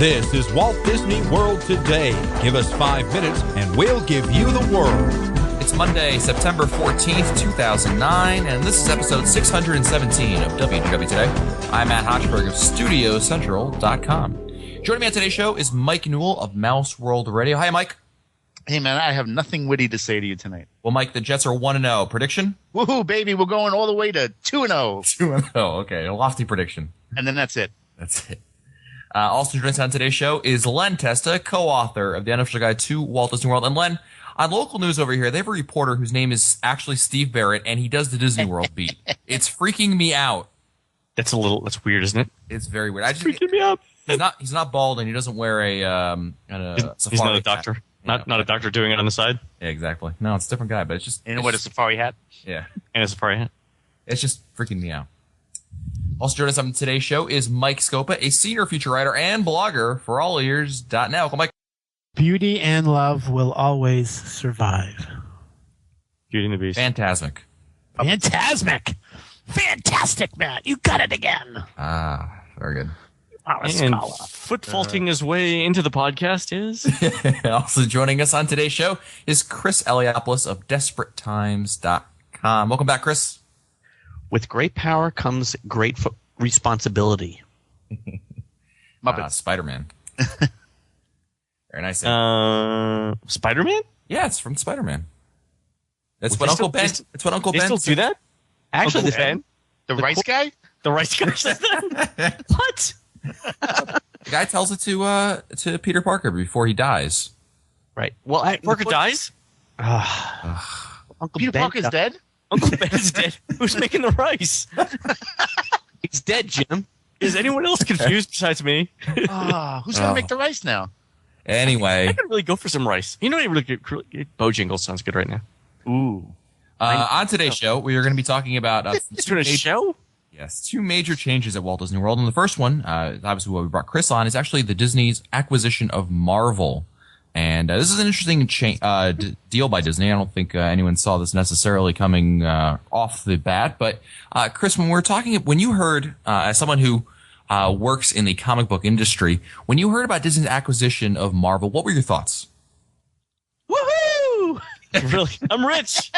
This is Walt Disney World Today. Give us 5 minutes and we'll give you the world. It's Monday, September 14th, 2009, and this is episode 617 of WDW Today. I'm Matt Hochberg of StudioCentral.com. Joining me on today's show is Mike Newell of Mouse World Radio. Hi, Mike. Hey, man, I have nothing witty to say to you tonight. Well, Mike, the Jets are 1-0. Prediction? Woohoo, baby, we're going all the way to 2-0. 2-0, okay. A lofty prediction. And then that's it. That's it. Also joining us on today's show is Len Testa, co-author of the Unofficial Guide to Walt Disney World. And Len, on local news over here, they have a reporter whose name is actually Steve Barrett, and he does the Disney World beat. It's freaking me out. That's weird, isn't it? It's very weird. It's freaking me out. He's not bald, and he doesn't wear a He's not a doctor. Not a doctor doing it on the side. Yeah, exactly. No, it's a different guy, but it's just. And what, a safari hat? Yeah. And a safari hat. It's just freaking me out. Also joining us on today's show is Mike Scopa, a senior feature writer and blogger for allears.net. Welcome, Mike. Beauty and love will always survive. Beauty and the Beast. Fantastic. Fantastic, Matt. You got it again. Ah, very good. And foot faulting his way into the podcast is... Also joining us on today's show is Chris Eliopoulos of DesperateTimes.com. Welcome back, Chris. With great power comes great responsibility. Spider-Man. Very nice. Spider-Man? Yeah, it's from Spider-Man. That's what Uncle Ben. It's what Uncle Ben. They still do that? Actually, the rice guy? The rice guy says that? What? The guy tells it to Peter Parker before he dies. Right. Well, Parker dies? Uncle Peter Ben Parker's dead? Uncle Ben's dead. Who's making the rice? He's dead, Jim. Is anyone else confused besides me? Who's going to make the rice now? Anyway. I could really go for some rice. You know what? Bojangles sounds good right now. Ooh. On today's show, we are going to be talking about doing a show? Yes, two major changes at Walt Disney World. And the first one, obviously what we brought Chris on, is actually the Disney's acquisition of Marvel. And this is an interesting deal by Disney. I don't think anyone saw this necessarily coming off the bat. But Chris, when you heard, as someone who works in the comic book industry, when you heard about Disney's acquisition of Marvel, what were your thoughts? Woohoo! Really? I'm rich.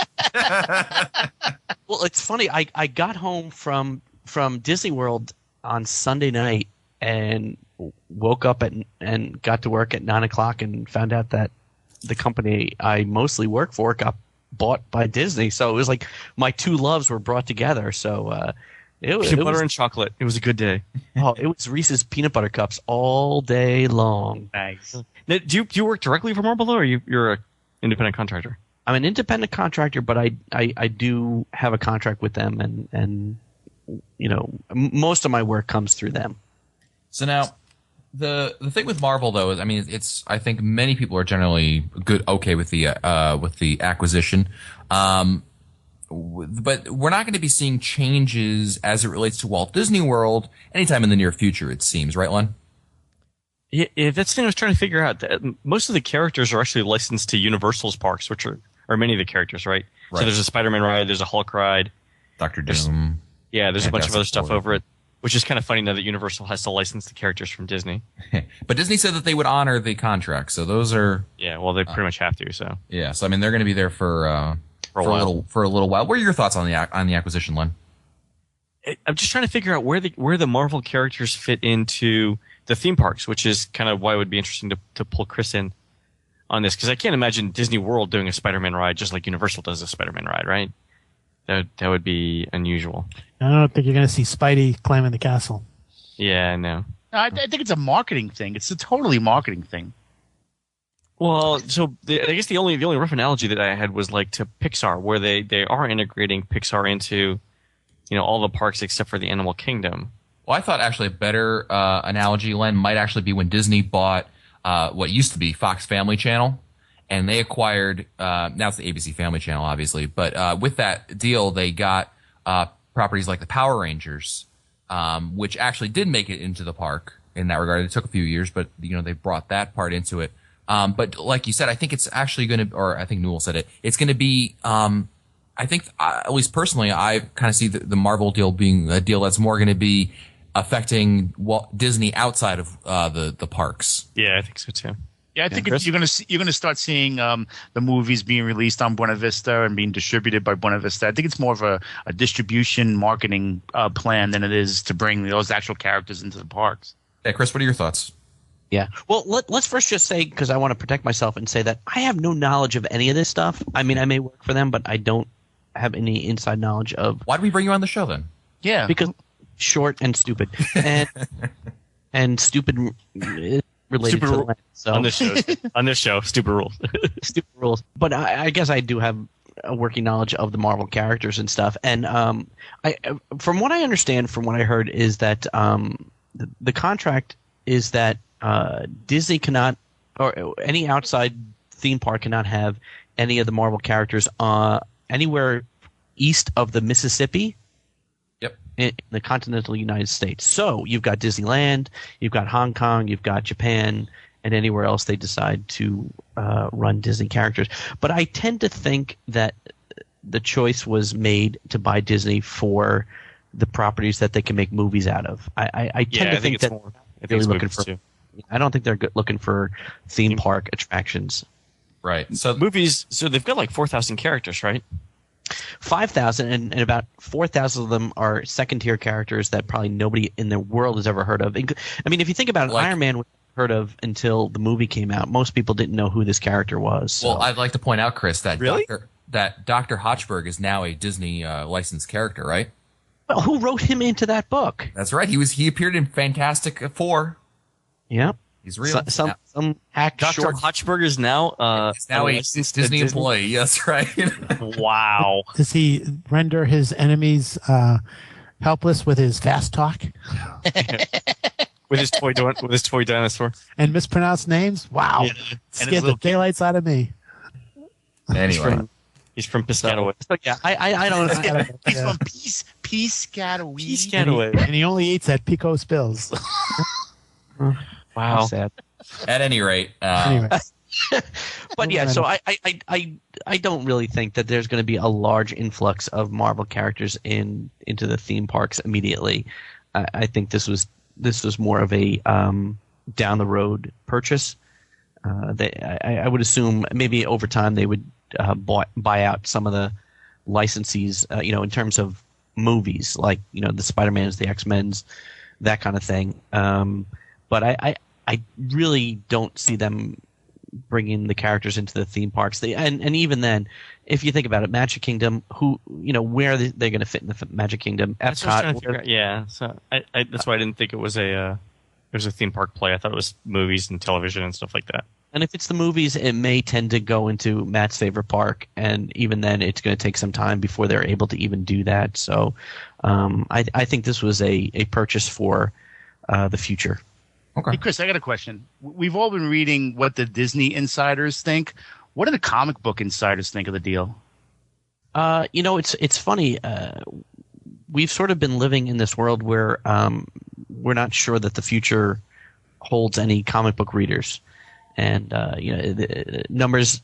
Well, it's funny. I got home from Disney World on Sunday night and woke up and got to work at 9 o'clock and found out that the company I mostly work for got bought by Disney. So it was like my two loves were brought together. So it was peanut butter and chocolate. It was a good day. It was Reese's peanut butter cups all day long. Nice. Now, do you work directly for Marvel, or you're an independent contractor? I'm an independent contractor, but I do have a contract with them, and you know, most of my work comes through them. So now, the thing with Marvel, though, is, I mean, I think many people are generally okay with the acquisition, but we're not going to be seeing changes as it relates to Walt Disney World anytime in the near future, it seems, right, Len? Yeah, that's the thing I was trying to figure out. That most of the characters are actually licensed to Universal's parks, which are many of the characters, right? So there's a Spider-Man ride, there's a Hulk ride, Dr. Doom. There's a bunch of other stuff over it, which is kind of funny now that Universal has to license the characters from Disney. But Disney said that they would honor the contract, so those are... Yeah, well, they pretty much have to, so... Yeah, so I mean, they're going to be there for a little while. What are your thoughts on the acquisition, Len? I'm just trying to figure out where the Marvel characters fit into the theme parks, which is kind of why it would be interesting to pull Chris in on this, because I can't imagine Disney World doing a Spider-Man ride just like Universal does a Spider-Man ride, right? That would be unusual. I don't think you're going to see Spidey climbing the castle. Yeah, I know. I think it's a marketing thing. It's a totally marketing thing. Well, so I guess the only rough analogy that I had was like to Pixar, where they are integrating Pixar into, you know, all the parks except for the Animal Kingdom. Well, I thought actually a better analogy, Len, might actually be when Disney bought what used to be Fox Family Channel, and they acquired now it's the ABC Family Channel, obviously, but with that deal, they got properties like the Power Rangers, which actually did make it into the park in that regard. It took a few years, but you know they brought that part into it. But like you said, I think it's actually going to, or I think Newell said it, it's going to be. I think, at least personally, I kind of see the Marvel deal being a deal that's more going to be affecting Disney outside of the parks. Yeah, I think so too. Yeah, I think Chris? you're gonna start seeing the movies being released on Buena Vista and being distributed by Buena Vista. I think it's more of a distribution marketing plan than it is to bring those actual characters into the parks. Yeah, Chris, what are your thoughts? Yeah. Well, let's first just say, because I want to protect myself and say that I have no knowledge of any of this stuff. I mean, I may work for them, but I don't have any inside knowledge of. Why did we bring you on the show then? Yeah, Because short and stupid, and stupid related Stupid to the rule- land. So On this show, stupid rules. stupid rules. But I guess I do have a working knowledge of the Marvel characters and stuff. And from what I understand, from what I heard, is that the contract is that Disney cannot, or any outside theme park cannot have any of the Marvel characters anywhere east of the Mississippi. Yep. In the continental United States. So you've got Disneyland, you've got Hong Kong, you've got Japan, and anywhere else they decide to run Disney characters. But I tend to think that the choice was made to buy Disney for the properties that they can make movies out of. I tend to think that more. I think really it's looking movies for. too. I don't think they're looking for theme park attractions. Right. So Movies. So they've got like 4,000 characters, right? 5,000 and about 4,000 of them are second-tier characters that probably nobody in the world has ever heard of. I mean, if you think about it, Like- Iron Man was heard of until the movie came out. Most people didn't know who this character was. So. well, I'd like to point out, Chris, that Really? Dr. Hochberg is now a Disney licensed character, right? Well, who wrote him into that book? That's right. He appeared in Fantastic Four. Yeah, He's real. some hack Dr. short. Hochberg is now He's now a licensed Disney employee. Yes, right. Wow. Does he render his enemies helpless with his fast talk with his toy dinosaur. and mispronounced names? Wow. Yeah. Scared his the little daylights out of me. Anyway, He's from Piscataway. So yeah, I don't. he's Yeah. from Piscataway. Piscataway. And he only eats at Pico Spills. I'm Wow. sad. at any rate, Anyway, But yeah, so I don't really think that there's going to be a large influx of Marvel characters into the theme parks immediately. I think this was more of a down the road purchase. I would assume maybe over time they would buy out some of the licensees, in terms of movies, like the Spider-Mans, the X-Men's, that kind of thing. But I really don't see them bringing the characters into the theme parks. And even then, if you think about it, Magic Kingdom, where are they going to fit in the Magic Kingdom? That's what I was trying to Epcot. figure out. Yeah. So that's why I didn't think it was a theme park play. I thought it was movies and television and stuff like that. And if it's the movies, it may tend to go into Matt's favorite park, and even then, it's going to take some time before they're able to even do that. So, I think this was a purchase for the future. Hey, Chris, I got a question. We've all been reading what the Disney insiders think. What do the comic book insiders think of the deal? It's funny. We've sort of been living in this world where we're not sure that the future holds any comic book readers, and the numbers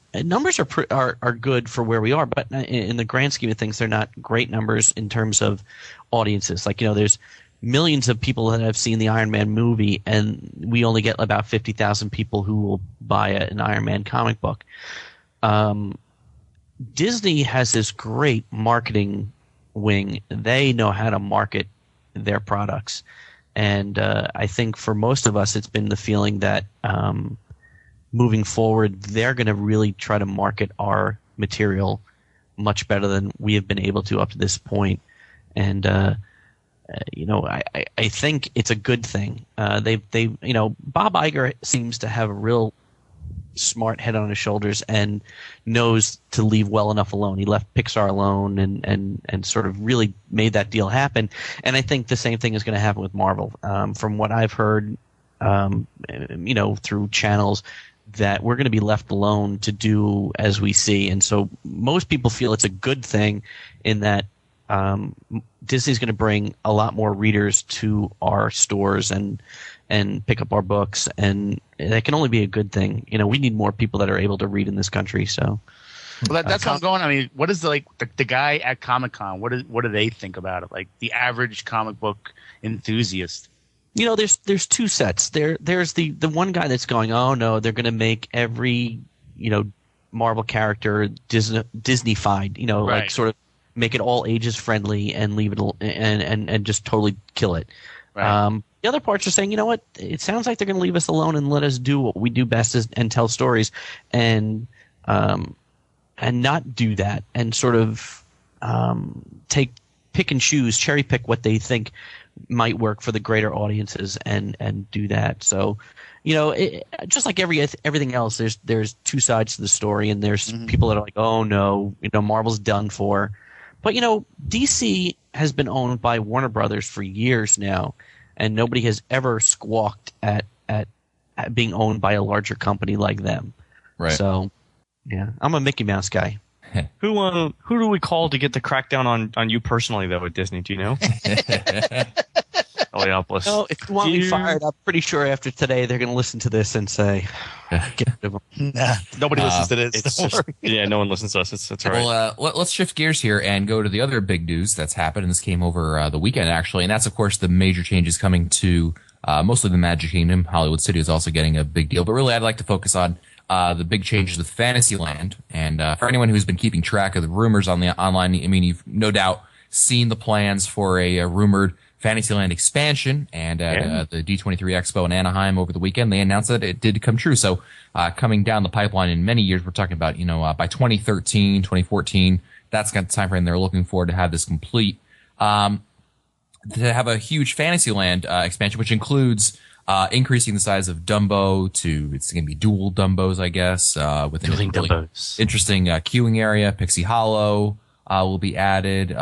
are good for where we are, but in the grand scheme of things, they're not great numbers in terms of audiences. Like there's millions of people that have seen the Iron Man movie, and we only get about 50,000 people who will buy an Iron Man comic book. Disney has this great marketing wing. They know how to market their products. And I think for most of us, it's been the feeling that moving forward, they're going to really try to market our material much better than we have been able to up to this point. And I think it's a good thing. Bob Iger seems to have a real smart head on his shoulders and knows to leave well enough alone. He left Pixar alone and sort of really made that deal happen. And I think the same thing is going to happen with Marvel. From what I've heard, through channels, that we're going to be left alone to do as we see. And so most people feel it's a good thing in that Disney's going to bring a lot more readers to our stores and pick up our books, and that can only be a good thing. We need more people that are able to read in this country. So, Well, that's what I'm going. I mean, what is the guy at Comic-Con? What do they think about it? Like the average comic book enthusiast. There's two sets. There's the one guy that's going, oh no, they're going to make every Marvel character Disney-fied, Right. like sort of make it all ages friendly and leave it and just totally kill it. Right. The other parts are saying, you know what? It sounds like they're going to leave us alone and let us do what we do best and tell stories, and not do that, and sort of pick and choose, cherry pick what they think might work for the greater audiences, and do that. So, just like everything else, there's two sides to the story, and there's people that are like, oh no, Marvel's done for. But DC has been owned by Warner Brothers for years now, and nobody has ever squawked at being owned by a larger company like them. Right. So, yeah, I'm a Mickey Mouse guy. Who do we call to get the crackdown on you personally, though, at Disney? Do you know? Heliopolis. No, if you want me fired, I'm pretty sure after today they're going to listen to this and say, get rid of them. Nah, nobody listens to this. Don't worry. Yeah, no one listens to us. That's all right. Well, let's shift gears here and go to the other big news that's happened, and this came over the weekend, actually, and that's, of course, the major changes coming to mostly the Magic Kingdom. Hollywood City is also getting a big deal, but really I'd like to focus on the big changes with Fantasyland. And for anyone who's been keeping track of the rumors on the online, I mean, you've no doubt seen the plans for a rumored Fantasyland expansion, and at the D23 Expo in Anaheim over the weekend, they announced that it did come true. So coming down the pipeline in many years, we're talking about, by 2013, 2014, that's kind of the time frame they're looking for to have this complete, to have a huge Fantasyland expansion, which includes increasing the size of Dumbo it's going to be dual Dumbos, I guess, with Dueling a really Dumbos. interesting queuing area. Pixie Hollow will be added.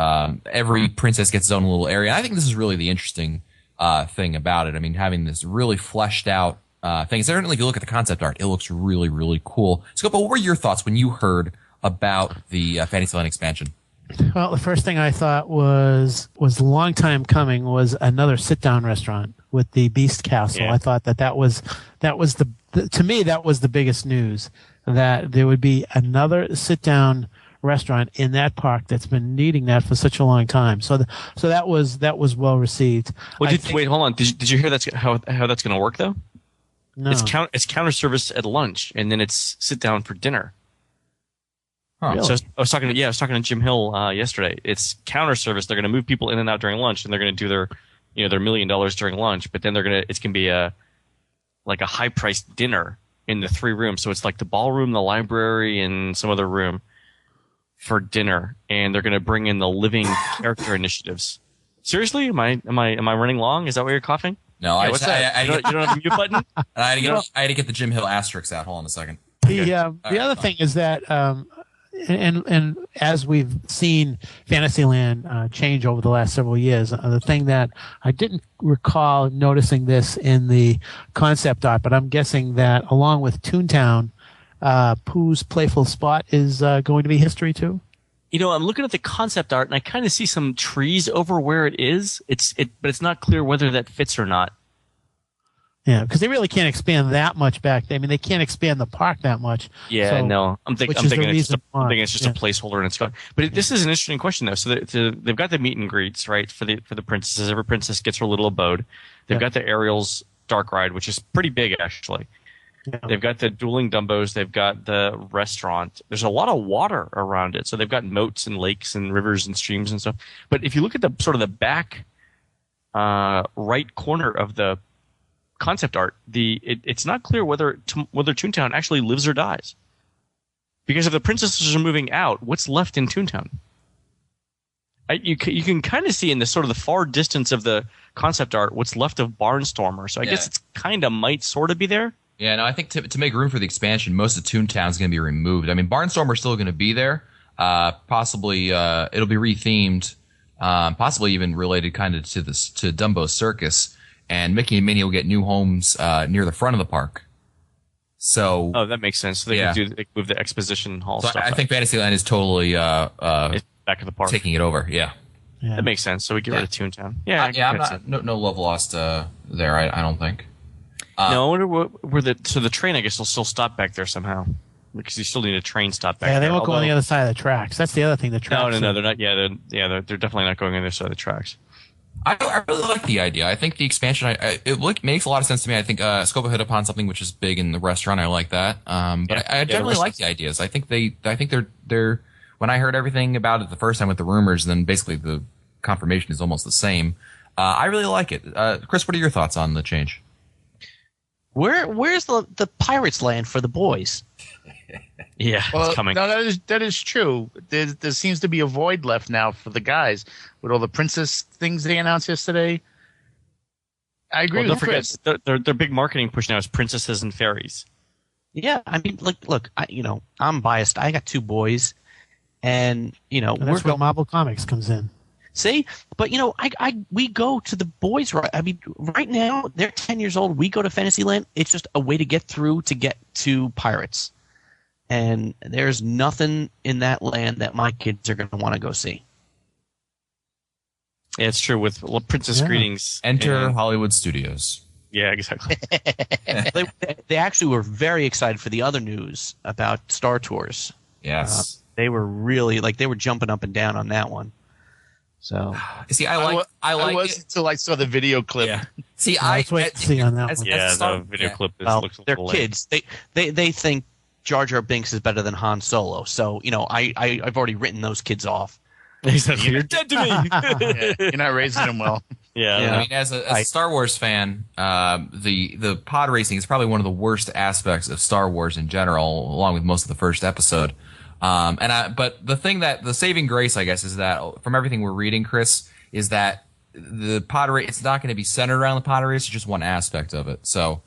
Every princess gets its own little area. And I think this is really the interesting thing about it. I mean, having this really fleshed out thing. Certainly, if you look at the concept art, it looks really, really cool. Scopo, what were your thoughts when you heard about the Fantasyland expansion? Well, the first thing I thought was a long time coming was another sit-down restaurant with the Beast Castle. Yeah. I thought that was to me that was the biggest news, that there would be another sit-down restaurant in that park that's been needing that for such a long time. So that was well received. Well, wait, hold on. Did you hear that's how that's going to work though? No. It's counter service at lunch, and then it's sit down for dinner. Huh. Really? So I was talking to Jim Hill yesterday. It's counter service. They're going to move people in and out during lunch, and they're going to do their $1 million during lunch. But then it's going to be a high priced dinner in the 3 rooms. So it's like the ballroom, the library, and some other room for dinner. And they're going to bring in the living character initiatives. Seriously, am I running long? Is that why you're coughing? No, Yeah, what's that? You don't have a mute button? I had to get the Jim Hill asterisk out. Hold on a second. The other thing is that, and as we've seen Fantasyland change over the last several years, the thing that I didn't recall noticing this in the concept art, but I'm guessing that along with Toontown, Pooh's Playful Spot is going to be history too. I'm looking at the concept art, and I kind of see some trees over where it is. But it's not clear whether that fits or not. Yeah, because they really can't expand that much back there. I mean, they can't expand the park that much. Yeah, So- no. I'm thinking it's just a placeholder and it's gone. But this is an interesting question though. So they've got the meet and greets, right, for the princesses. Every princess gets her little abode. They've got the Ariel's dark ride, which is pretty big actually. Yeah. They've got the dueling Dumbos. They've got the restaurant. There's a lot of water around it, so they've got moats and lakes and rivers and streams and stuff. But if you look at the sort of the back right corner of the concept art, it's not clear whether Toontown actually lives or dies. Because if the princesses are moving out, what's left in Toontown? You can kind of see in the sort of the far distance of the concept art what's left of Barnstormer. So I guess it's kind of might sort of be there. Yeah, no, I think to make room for the expansion, most of Toontown is going to be removed. I mean, Barnstormer's still going to be there. Possibly it'll be rethemed, possibly even related kind of to Dumbo's Circus. And Mickey and Minnie will get new homes near the front of the park. So, that makes sense. So they can move the exposition hall stuff. I think Fantasyland is totally it's back of the park. taking it over. Yeah, that makes sense. So we get rid of Toontown. I'm not no love lost there. I don't think. No, I wonder where the train. I guess will still stop back there somehow. because you still need a train stop back Yeah, there. they won't go on the other side of the tracks. That's the other thing. The tracks. No, they're not. Yeah, they're definitely not going on the other side of the tracks. I really like the idea. I think the expansion, makes a lot of sense to me. I think Scopa hit upon something which is big in the restaurant. I like that. I generally like the ideas. I think they're. When I heard everything about it the first time with the rumors, then basically the confirmation is almost the same. I really like it. Chris, what are your thoughts on the change? Where's the pirates land for the boys? Yeah, it's coming. No, that is true. There seems to be a void left now for the guys with all the princess things they announced yesterday. I agree with Chris. Don't forget, their big marketing push now is princesses and fairies. Yeah, I mean, look, I'm biased. I got 2 boys, and that's where Marvel Comics comes in. See, but we go to the boys. Right? I mean, right now they're 10 years old. We go to Fantasyland. It's just a way to get through to get to pirates, and there's nothing in that land that my kids are going to want to go see. Yeah, it's true with Princess Greetings. Enter Hollywood Studios. Yeah, exactly. They actually were very excited for the other news about Star Tours. Yes, they were really they were jumping up and down on that one. So see, I was until I saw the video clip. Yeah. See, let's wait and see on that one. The video clip looks a they're little kids. They think Jar Jar Binks is better than Han Solo. So I've already written those kids off. You're dead to me. Yeah, you're not raising them well. Yeah. I mean, as a Star Wars fan, the pod racing is probably one of the worst aspects of Star Wars in general, along with most of the first episode. But the saving grace, I guess, is that from everything we're reading, Chris, is that the pod race, it's not going to be centered around the pod race, it's just one aspect of it. So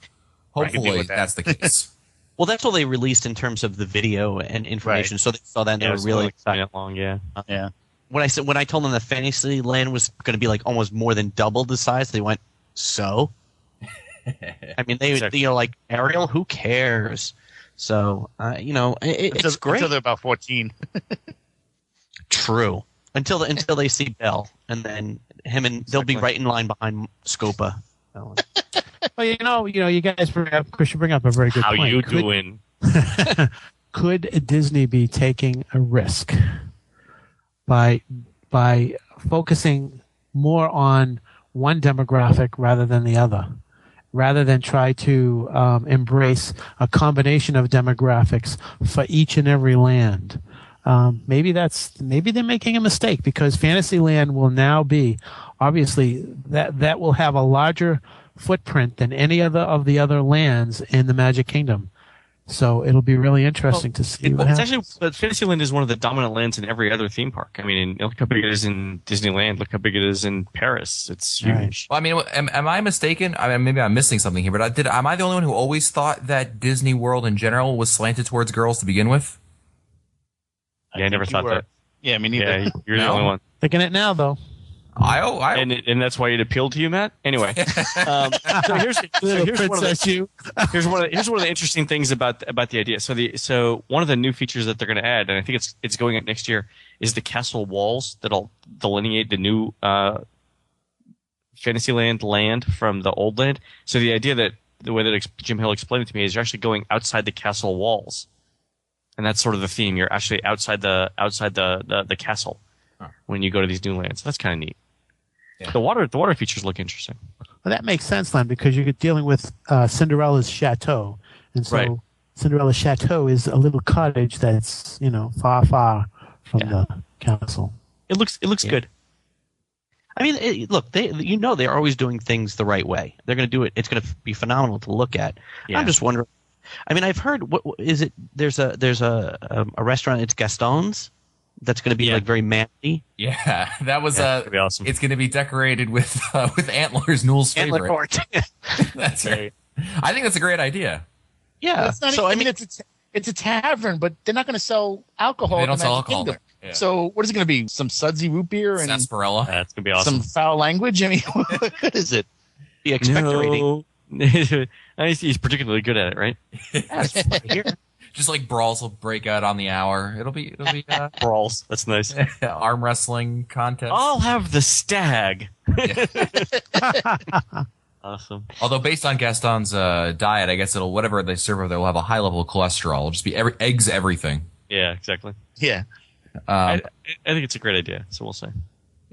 hopefully that's the case. Well, that's what they released in terms of the video and information. Right. So they saw that and they were really excited. Long, yeah. Yeah. When I told them that Fantasyland was going to be almost more than double the size, they went, so? I mean, they like, Ariel, who cares? So, it's great. Until they're about 14. True. Until they see Belle, and then they'll be right in line behind Scopa. Well, you guys bring up a very good point. How you doing? Could Disney be taking a risk by focusing more on one demographic rather than the other, rather than try to embrace a combination of demographics for each and every land? Maybe they're making a mistake, because Fantasyland will now be, obviously, that will have a larger footprint than any of the other lands in the Magic Kingdom. So it'll be really interesting to see what happens. But Fantasyland is one of the dominant lands in every other theme park. I mean, look how big it is in Disneyland. Look how big it is in Paris. It's huge. Well, I mean, am I mistaken? I mean, maybe I'm missing something here, but am I the only one who always thought that Disney World in general was slanted towards girls to begin with? Yeah, I never thought that. Yeah, me neither. Yeah, you're the only one. Thinking it now, though. And that's why it appealed to you, Matt. Anyway, so here's one of the interesting things about the idea. So one of the new features that they're going to add, and I think it's going up next year, is the castle walls that'll delineate the new Fantasyland land from the old land. So the idea that the way that Jim Hill explained it to me is you're actually going outside the castle walls, and that's sort of the theme. You're actually outside the castle when you go to these new lands. That's kind of neat. Yeah. The water features look interesting. Well, that makes sense, Len, because you're dealing with Cinderella's chateau, and so Cinderella's chateau is a little cottage that's far, far from the castle. It looks good. I mean, look, they're always doing things the right way. They're going to do it. It's going to be phenomenal to look at. Yeah. I'm just wondering. I mean, I've heard. What is it? There's a restaurant. It's Gaston's. That's going to be very manly. Yeah, that was be awesome. It's going to be decorated with antlers, Newell's favorite. Antler court. That's right. I think that's a great idea. Yeah. It's a tavern, but they're not going to sell alcohol. They don't sell alcohol there. Yeah. So what is it going to be? Some sudsy root beer and sarsaparilla? That's going to be awesome. Some foul language? I mean, what is it? The expectorating. He's particularly good at it, right? Here. Just like brawls will break out on the hour. It'll be brawls. That's nice. Arm wrestling contest. I'll have the stag. Awesome. Although based on Gaston's diet, I guess whatever they serve over there will have a high level of cholesterol. It'll just be eggs, everything. Yeah, exactly. Yeah. I think it's a great idea. So we'll say.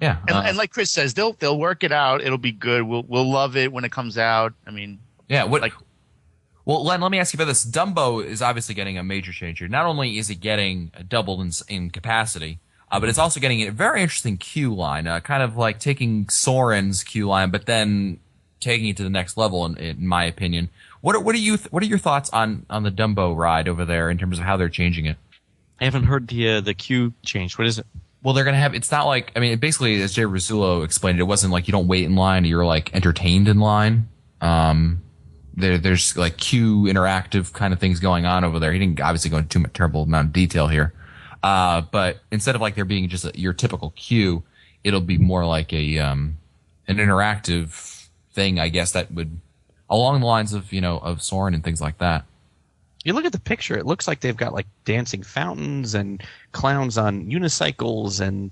Yeah. And like Chris says, they'll work it out. It'll be good. We'll love it when it comes out. I mean, yeah. Well, Len, let me ask you about this. Dumbo is obviously getting a major change here. Not only is it getting doubled in capacity, but it's also getting a very interesting queue line, kind of like taking Soarin's queue line, but then taking it to the next level, in my opinion. What are your thoughts on the Dumbo ride over there in terms of how they're changing it? I haven't heard the queue change. What is it? Well, they're going to have, it's not like, I mean, basically, as Jay Rizzullo explained it wasn't like you don't wait in line, you're like entertained in line. There's like queue interactive kind of things going on over there. He didn't obviously go into too much terrible amount of detail here. But instead of like there being just your typical queue, it'll be more like an interactive thing, I guess, that would, along the lines of, of Soarin' and things like that. You look at the picture, it looks like they've got like dancing fountains and clowns on unicycles and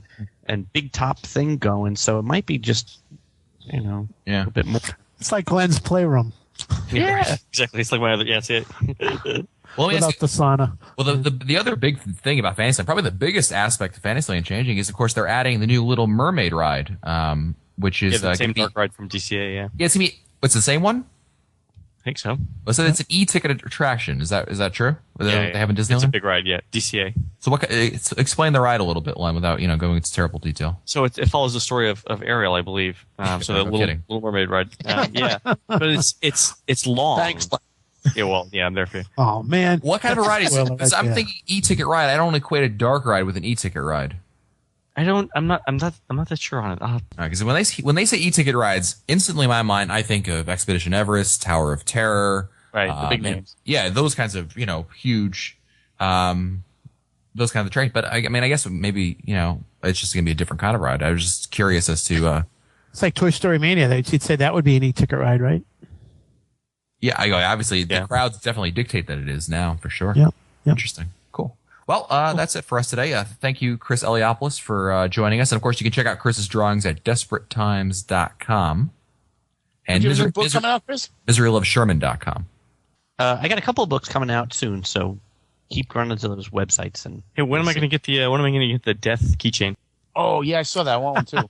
big top thing going. So it might be just, a bit more. It's like Glenn's Playroom. Yeah, exactly. It's like my other. Yeah, that's it. Well, without the sauna. Well, the other big thing about Fantasyland, probably the biggest aspect of Fantasyland changing is, of course, they're adding the new Little Mermaid ride, which is the same dark ride from DCA. Yeah, it's gonna be. What's the same one? I think so. Well, so it's an e-ticket attraction. Is that true? Yeah, they have in Disneyland. It's a big ride. Yeah, DCA. So explain the ride a little bit, Len, without going into terrible detail. So it follows the story of Ariel, I believe. So the Little Mermaid ride. Yeah, but it's long. Thanks. Yeah, well, yeah, I'm there for you. Oh man, what kind of a ride is it? Right, I'm thinking e-ticket ride. I don't equate a dark ride with an e-ticket ride. I'm not that sure on it. Because when they say e-ticket rides, instantly in my mind I think of Expedition Everest, Tower of Terror, right? The big names. Yeah, those kinds of huge, those kinds of trains. But I mean, I guess maybe it's just gonna be a different kind of ride. I was just curious as to. It's like Toy Story Mania. You'd say that would be an e-ticket ride, right? Yeah, obviously the crowds definitely dictate that it is now for sure. Yep. Interesting. Cool. Well, that's it for us today. Thank you, Chris Eliopoulos, for joining us. And, of course, you can check out Chris's drawings at DesperateTimes.com. And Is there a book coming out, Chris? MiseryLoveSherman.com. I got a couple of books coming out soon, so keep running to those websites. And hey, when am I going to get the death keychain? Oh, yeah, I saw that one too.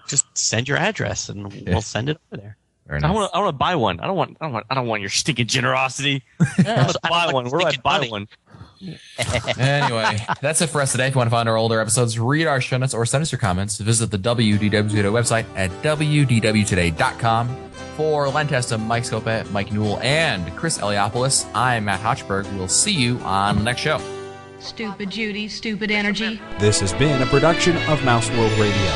Just send your address, and we'll send it over there. Nice. I want to buy one. I don't want your stinking generosity. Let's buy one. Where do I buy one? Anyway, that's it for us today. If you want to find our older episodes, read our show notes, or send us your comments, visit the WDW Today website at WDWtoday.com. For Len Testa, Mike Scopa, Mike Newell, and Chris Eliopoulos, I'm Matt Hochberg. We'll see you on the next show. Stupid Judy, stupid energy. This has been a production of Mouse World Radio.